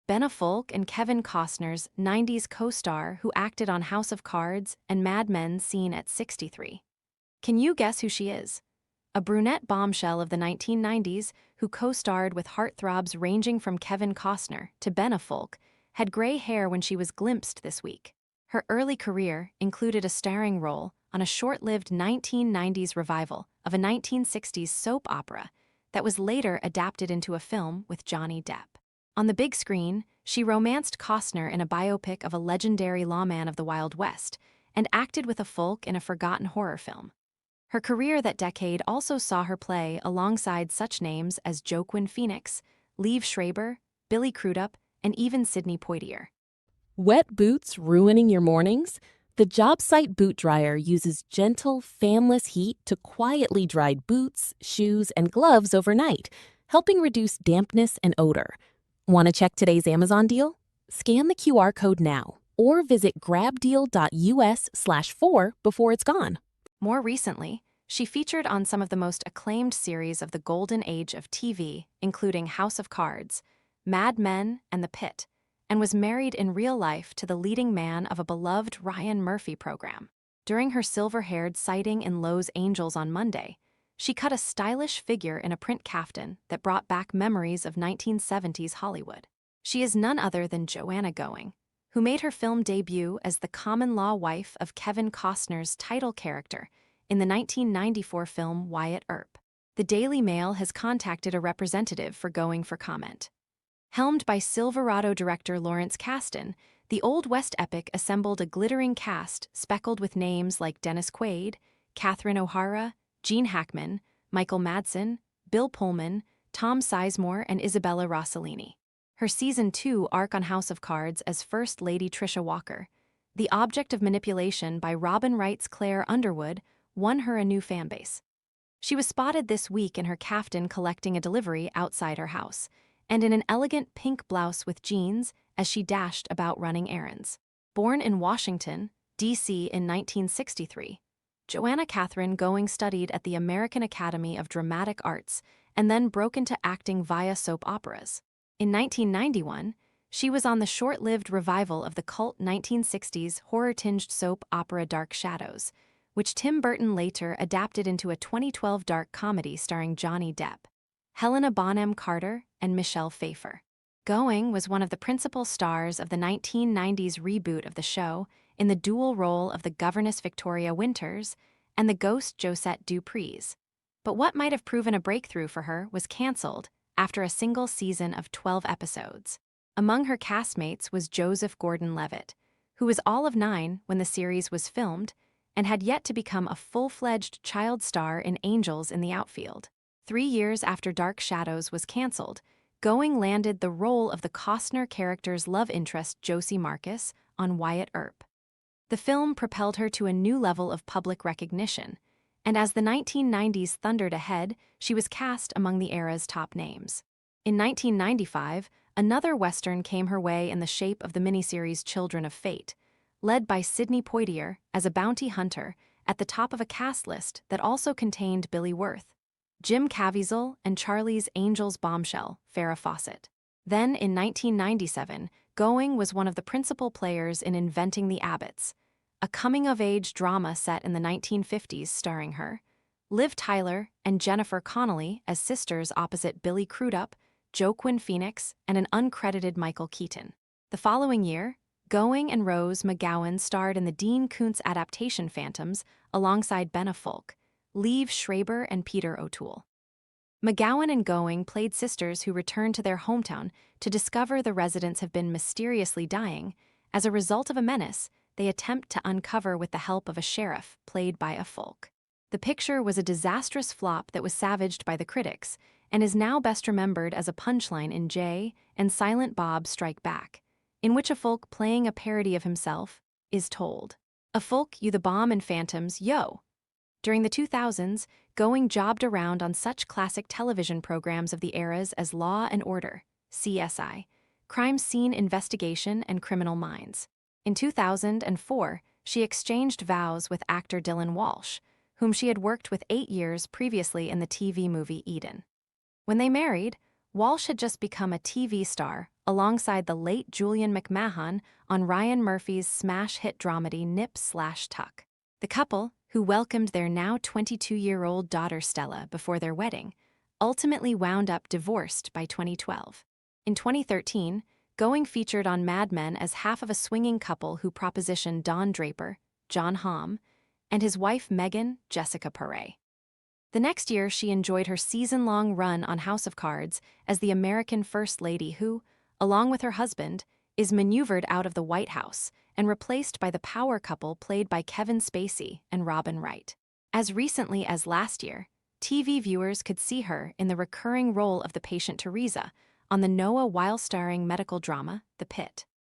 Ben Affleck and Kevin Costner's 90s co-star who acted on House of Cards and Mad Men seen at 63. Can you guess who she is? A brunette bombshell of the 1990s who co-starred with heartthrobs ranging from Kevin Costner to Ben Affleck, had gray hair when she was glimpsed this week. Her early career included a starring role on a short-lived 1990s revival of a 1960s soap opera that was later adapted into a film with Johnny Depp. On the big screen, she romanced Costner in a biopic of a legendary lawman of the Wild West and acted with Affleck in a forgotten horror film. Her career that decade also saw her play alongside such names as Joaquin Phoenix, Liev Schreiber, Billy Crudup, and even Sidney Poitier. Wet boots ruining your mornings? The job site boot dryer uses gentle, fanless heat to quietly dry boots, shoes, and gloves overnight, helping reduce dampness and odor. Want to check today's Amazon deal? Scan the QR code now or visit grabdeal.us/4 before it's gone. More recently, she featured on some of the most acclaimed series of the golden age of TV, including House of Cards, Mad Men, and The Pitt, and was married in real life to the leading man of a beloved Ryan Murphy program. During her silver-haired sighting in Lowe's Angels on Monday, she cut a stylish figure in a print kaftan that brought back memories of 1970s Hollywood. She is none other than Joanna Going, who made her film debut as the common-law wife of Kevin Costner's title character in the 1994 film Wyatt Earp. The Daily Mail has contacted a representative for Going for comment. Helmed by Silverado director Lawrence Kasdan, the Old West epic assembled a glittering cast speckled with names like Dennis Quaid, Catherine O'Hara, Gene Hackman, Michael Madsen, Bill Pullman, Tom Sizemore, and Isabella Rossellini. Her Season 2 arc on House of Cards as First Lady Tricia Walker, the object of manipulation by Robin Wright's Claire Underwood, won her a new fanbase. She was spotted this week in her kaftan collecting a delivery outside her house, and in an elegant pink blouse with jeans as she dashed about running errands. Born in Washington, D.C. in 1963, Joanna Catherine Going studied at the American Academy of Dramatic Arts and then broke into acting via soap operas. In 1991, she was on the short-lived revival of the cult 1960s horror-tinged soap opera Dark Shadows, which Tim Burton later adapted into a 2012 dark comedy starring Johnny Depp, Helena Bonham Carter, and Michelle Pfeiffer. Going was one of the principal stars of the 1990s reboot of the show in the dual role of the governess Victoria Winters and the ghost Josette Dupreez. But what might have proven a breakthrough for her was canceled after a single season of 12 episodes. Among her castmates was Joseph Gordon-Levitt, who was all of 9 when the series was filmed and had yet to become a full-fledged child star in Angels in the Outfield. 3 years after Dark Shadows was canceled, Going landed the role of the Costner character's love interest Josie Marcus on Wyatt Earp. The film propelled her to a new level of public recognition, and as the 1990s thundered ahead, she was cast among the era's top names. In 1995, another Western came her way in the shape of the miniseries Children of Fate, led by Sidney Poitier as a bounty hunter at the top of a cast list that also contained Billy Wirth, Jim Caviezel, and Charlie's Angels bombshell, Farrah Fawcett. Then, in 1997, Going was one of the principal players in Inventing the Abbotts, a coming-of-age drama set in the 1950s starring her, Liv Tyler, and Jennifer Connelly as sisters opposite Billy Crudup, Joaquin Phoenix, and an uncredited Michael Keaton. The following year, Going and Rose McGowan starred in the Dean Koontz adaptation Phantoms alongside Ben Affleck, Liev Schreiber, and Peter O'Toole. McGowan and Going played sisters who return to their hometown to discover the residents have been mysteriously dying. As a result of a menace, they attempt to uncover with the help of a sheriff, played by Affleck. The picture was a disastrous flop that was savaged by the critics and is now best remembered as a punchline in Jay and Silent Bob Strike Back, in which Affleck, playing a parody of himself, is told, "Affleck, you the bomb in Phantoms, yo!" During the 2000s, Going jobbed around on such classic television programs of the eras as Law and Order, CSI, Crime Scene Investigation, and Criminal Minds. In 2004, she exchanged vows with actor Dylan Walsh, whom she had worked with 8 years previously in the TV movie Eden. When they married, Walsh had just become a TV star alongside the late Julian McMahon on Ryan Murphy's smash hit dramedy Nip/Tuck. The couple, who welcomed their now 22-year-old daughter Stella before their wedding, ultimately wound up divorced by 2012. In 2013, Going featured on Mad Men as half of a swinging couple who propositioned Don Draper, John Hamm, and his wife Megan, Jessica Paré. The next year, she enjoyed her season-long run on House of Cards as the American First Lady who, along with her husband, is maneuvered out of the White House and replaced by the power couple played by Kevin Spacey and Robin Wright. As recently as last year, TV viewers could see her in the recurring role of the patient Teresa on the Noah Weil-starring medical drama The Pit.